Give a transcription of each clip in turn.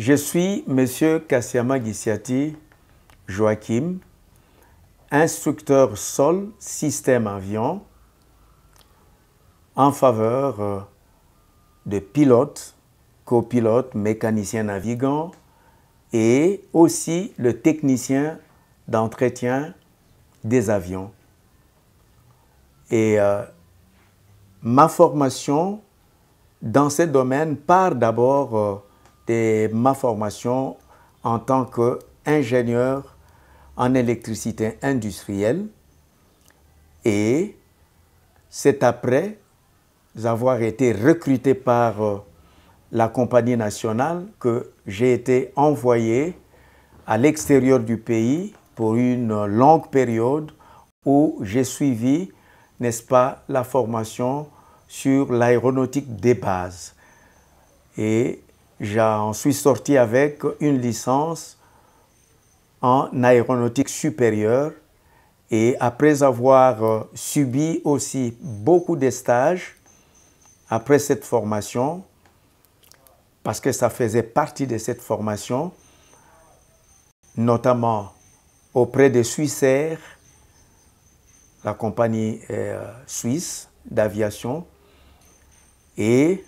Je suis M. Kassiama Gissiati Joachim, instructeur sol système avion en faveur de pilotes, copilotes, mécaniciens navigants et aussi le technicien d'entretien des avions. Et ma formation dans ce domaine part d'abord de ma formation en tant qu'ingénieur en électricité industrielle et c'est après avoir été recruté par la compagnie nationale que j'ai été envoyé à l'extérieur du pays pour une longue période où j'ai suivi, n'est-ce pas, la formation sur l'aéronautique des bases. Et j'en suis sorti avec une licence en aéronautique supérieure et après avoir subi aussi beaucoup de stages après cette formation, parce que ça faisait partie de cette formation, notamment auprès de Swissair, la compagnie suisse d'aviation, et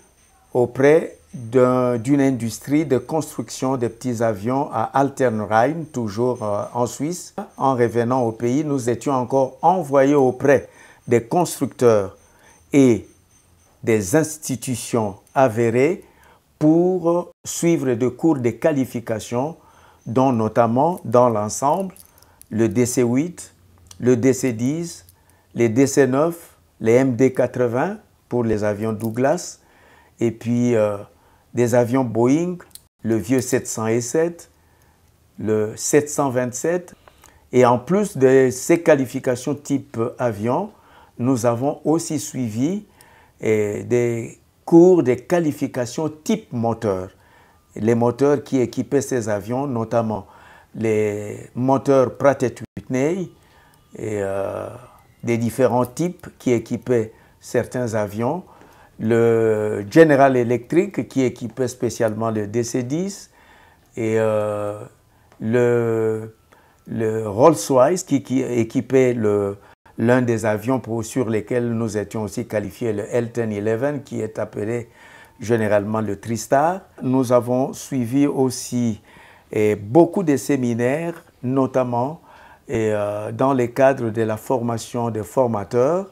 auprès d'une industrie de construction de petits avions à Alternrhein, toujours en Suisse. En revenant au pays, nous étions encore envoyés auprès des constructeurs et des institutions avérées pour suivre des cours de qualification, dont notamment dans l'ensemble le DC-8, le DC-10, les DC-9, les MD-80 pour les avions Douglas, et puis des avions Boeing, le vieux 707, le 727. Et en plus de ces qualifications type avion, nous avons aussi suivi des cours de qualification type moteur. Les moteurs qui équipaient ces avions, notamment les moteurs Pratt & Whitney et des différents types qui équipaient certains avions, le General Electric qui équipait spécialement le DC-10 et le Rolls-Royce qui équipait l'un des avions sur lesquels nous étions aussi qualifiés, le L-1011 qui est appelé généralement le TriStar. Nous avons suivi aussi beaucoup de séminaires, notamment dans le cadre de la formation des formateurs.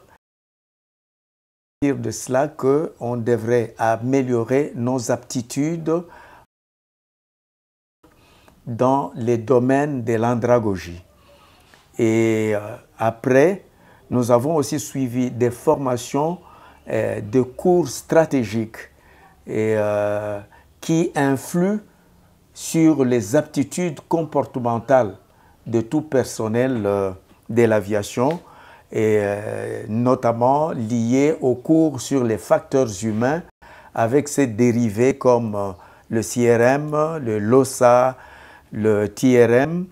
De cela qu'on devrait améliorer nos aptitudes dans les domaines de l'andragogie. Et après, nous avons aussi suivi des formations de cours stratégiques qui influent sur les aptitudes comportementales de tout personnel de l'aviation, et notamment liées aux cours sur les facteurs humains avec ses dérivés comme le CRM, le LOSA, le TRM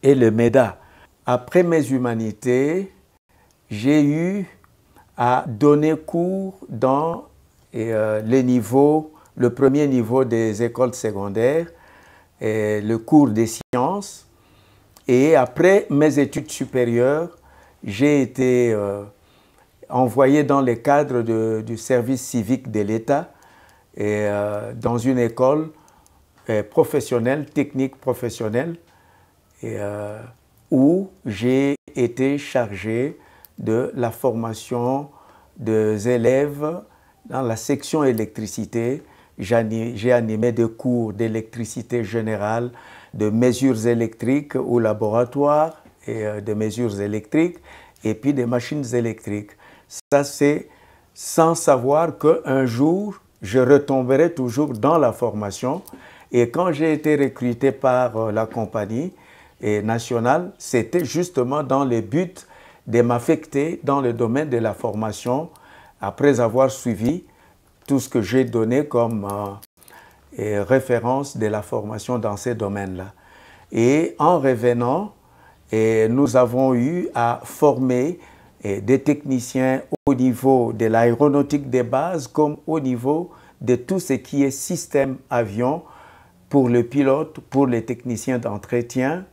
et le MEDA. Après mes humanités, j'ai eu à donner cours dans le premier niveau des écoles secondaires, le cours des sciences. Et après mes études supérieures, j'ai été envoyé dans le cadre du service civique de l'État dans une école professionnelle, technique professionnelle, où j'ai été chargé de la formation des élèves dans la section électricité. J'ai animé des cours d'électricité générale, de mesures électriques au laboratoire, et de mesures électriques et puis des machines électriques. Ça, c'est sans savoir qu'un jour, je retomberai toujours dans la formation. Et quand j'ai été recruté par la compagnie nationale, c'était justement dans le but de m'affecter dans le domaine de la formation après avoir suivi tout ce que j'ai donné comme référence de la formation dans ces domaines-là. Et en revenant, nous avons eu à former des techniciens au niveau de l'aéronautique des bases comme au niveau de tout ce qui est système avion pour le pilote, pour les techniciens d'entretien,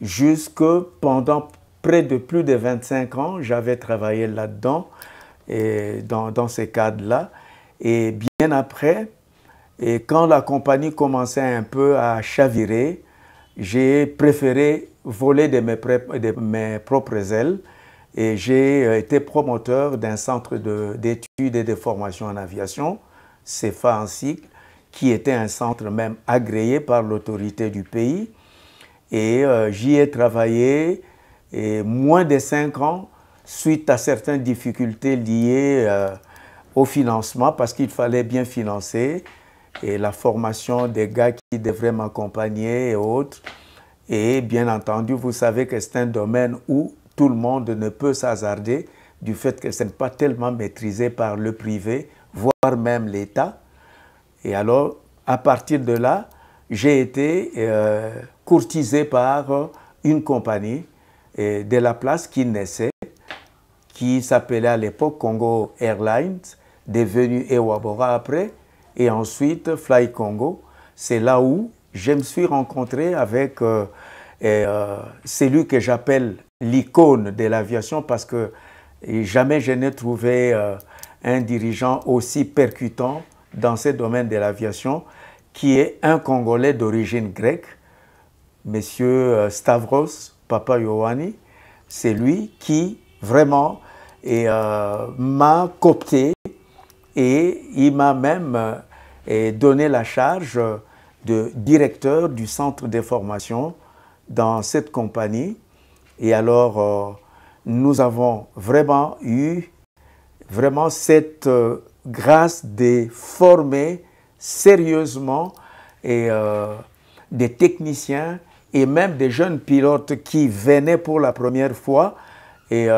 jusque pendant près de plus de 25 ans, j'avais travaillé là-dedans, dans ces cadres-là. Et bien après, et quand la compagnie commençait un peu à chavirer, j'ai préféré voler de mes propres ailes et j'ai été promoteur d'un centre d'études et de formation en aviation, CEFA en cycle, qui était un centre même agréé par l'autorité du pays. Et j'y ai travaillé moins de 5 ans suite à certaines difficultés liées au financement parce qu'il fallait bien financer et la formation des gars qui devraient m'accompagner et autres. Et bien entendu, vous savez que c'est un domaine où tout le monde ne peut s'hasarder du fait que ce n'est pas tellement maîtrisé par le privé, voire même l'État. Et alors, à partir de là, j'ai été courtisé par une compagnie de la place qui naissait, qui s'appelait à l'époque Congo Airlines, devenu Ewabora après, et ensuite Fly Congo. C'est là où je me suis rencontré avec celui que j'appelle l'icône de l'aviation parce que jamais je n'ai trouvé un dirigeant aussi percutant dans ce domaine de l'aviation, qui est un Congolais d'origine grecque, Monsieur Stavros Papaioannis. C'est lui qui vraiment m'a coopté et il m'a même donné la charge de directeur du centre de formation dans cette compagnie. Et alors, nous avons vraiment eu cette grâce de former sérieusement des techniciens et même des jeunes pilotes qui venaient pour la première fois et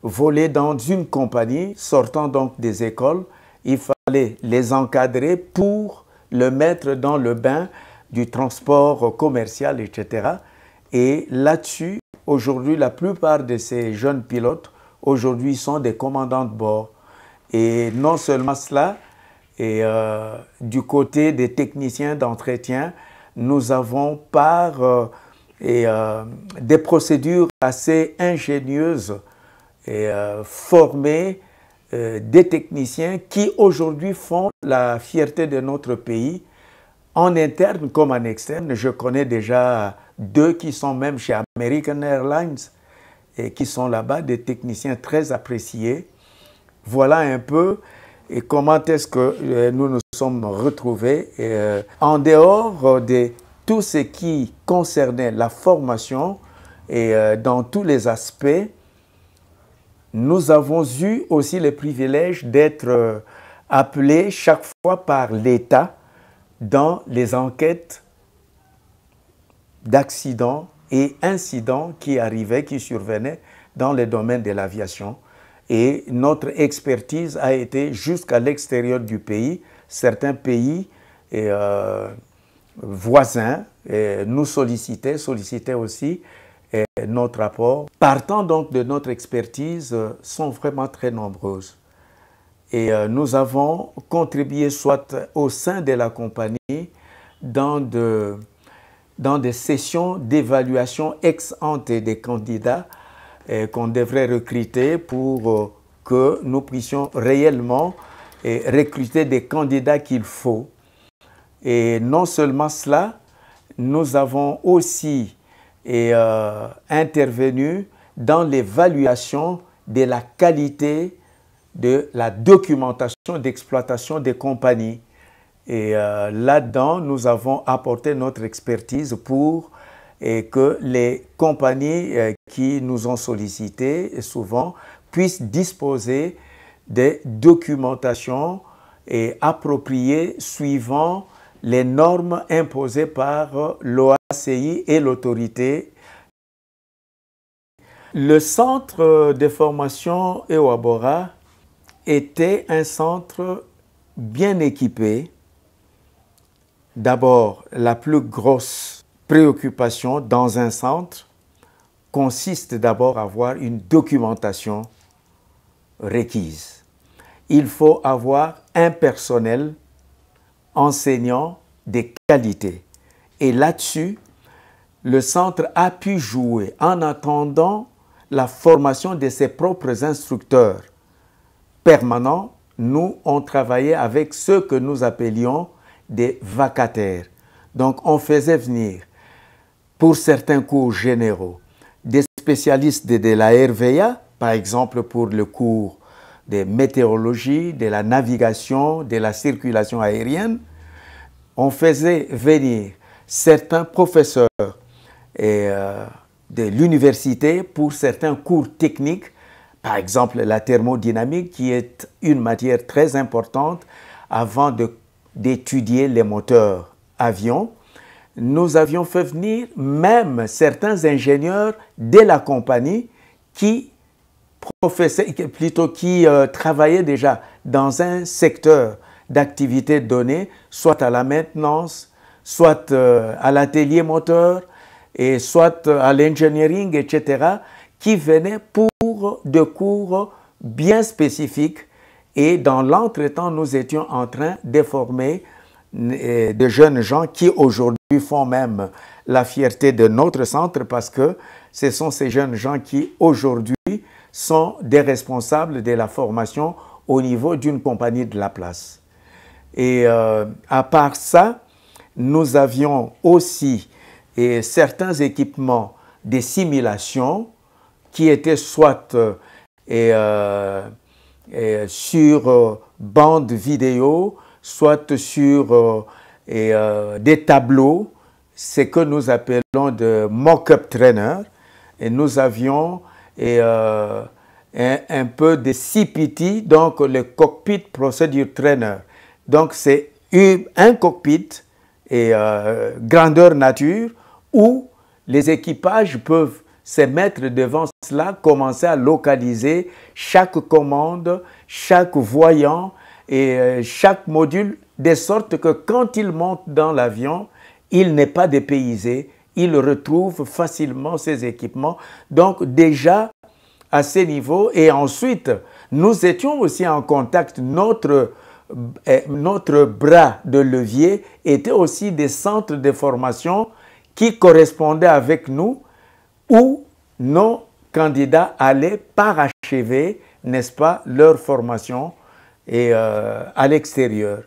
voler dans une compagnie, sortant donc des écoles. Il fallait les encadrer pour le mettre dans le bain du transport commercial, etc. Et là-dessus, aujourd'hui, la plupart de ces jeunes pilotes, aujourd'hui, sont des commandants de bord. Et non seulement cela, et du côté des techniciens d'entretien, nous avons par des procédures assez ingénieuses et formé des techniciens qui aujourd'hui font la fierté de notre pays, en interne comme en externe. Je connais déjà 2 qui sont même chez American Airlines et qui sont là-bas, des techniciens très appréciés. Voilà un peu et comment est-ce que nous nous sommes retrouvés en dehors de tout ce qui concernait la formation et dans tous les aspects. Nous avons eu aussi le privilège d'être appelés chaque fois par l'État dans les enquêtes d'accidents et incidents qui arrivaient, qui survenaient dans le domaine de l'aviation. Et notre expertise a été jusqu'à l'extérieur du pays. Certains pays voisins nous sollicitaient aussi notre apport. Partant donc de notre expertise, sont vraiment très nombreuses. Et nous avons contribué soit au sein de la compagnie dans des sessions d'évaluation ex ante des candidats qu'on devrait recruter pour que nous puissions réellement recruter des candidats qu'il faut. Et non seulement cela, nous avons aussi intervenu dans l'évaluation de la qualité de la documentation d'exploitation des compagnies. Et là-dedans, nous avons apporté notre expertise pour que les compagnies qui nous ont sollicités souvent puissent disposer des documentations appropriées suivant les normes imposées par l'OACI et l'autorité. Le centre de formation Ewabora était un centre bien équipé. D'abord, la plus grosse préoccupation dans un centre consiste d'abord à avoir une documentation requise. Il faut avoir un personnel enseignant des qualités. Et là-dessus, le centre a pu jouer en attendant la formation de ses propres instructeurs permanents. Nous, on travaillait avec ceux que nous appelions des vacataires. Donc, on faisait venir, pour certains cours généraux, des spécialistes de la RVA, par exemple pour le cours de météorologie, de la navigation, de la circulation aérienne. On faisait venir certains professeurs de l'université pour certains cours techniques, par exemple la thermodynamique, qui est une matière très importante avant d'étudier les moteurs avions. Nous avions fait venir même certains ingénieurs de la compagnie qui travaillaient déjà dans un secteur d'activité donnée, soit à la maintenance, soit à l'atelier moteur, et soit à l'engineering, etc., qui venaient pour des cours bien spécifiques. Et dans l'entretemps, nous étions en train de former de jeunes gens qui aujourd'hui font même la fierté de notre centre, parce que ce sont ces jeunes gens qui aujourd'hui sont des responsables de la formation au niveau d'une compagnie de la place. Et à part ça, nous avions aussi certains équipements de simulation qui étaient soit sur bande vidéo, soit sur des tableaux, ce que nous appelons de mock-up trainer. Et nous avions un peu de CPT, donc le Cockpit Procedure Trainer. Donc c'est un cockpit grandeur nature où les équipages peuvent se mettre devant cela, commencer à localiser chaque commande, chaque voyant et chaque module, de sorte que quand ils montent dans l'avion, il n'est pas dépaysé, il retrouve facilement ses équipements. Donc déjà à ce niveau, et ensuite nous étions aussi en contact, notre bras de levier était aussi des centres de formation qui correspondaient avec nous, où nos candidats allaient parachever, n'est-ce pas, leur formation à l'extérieur.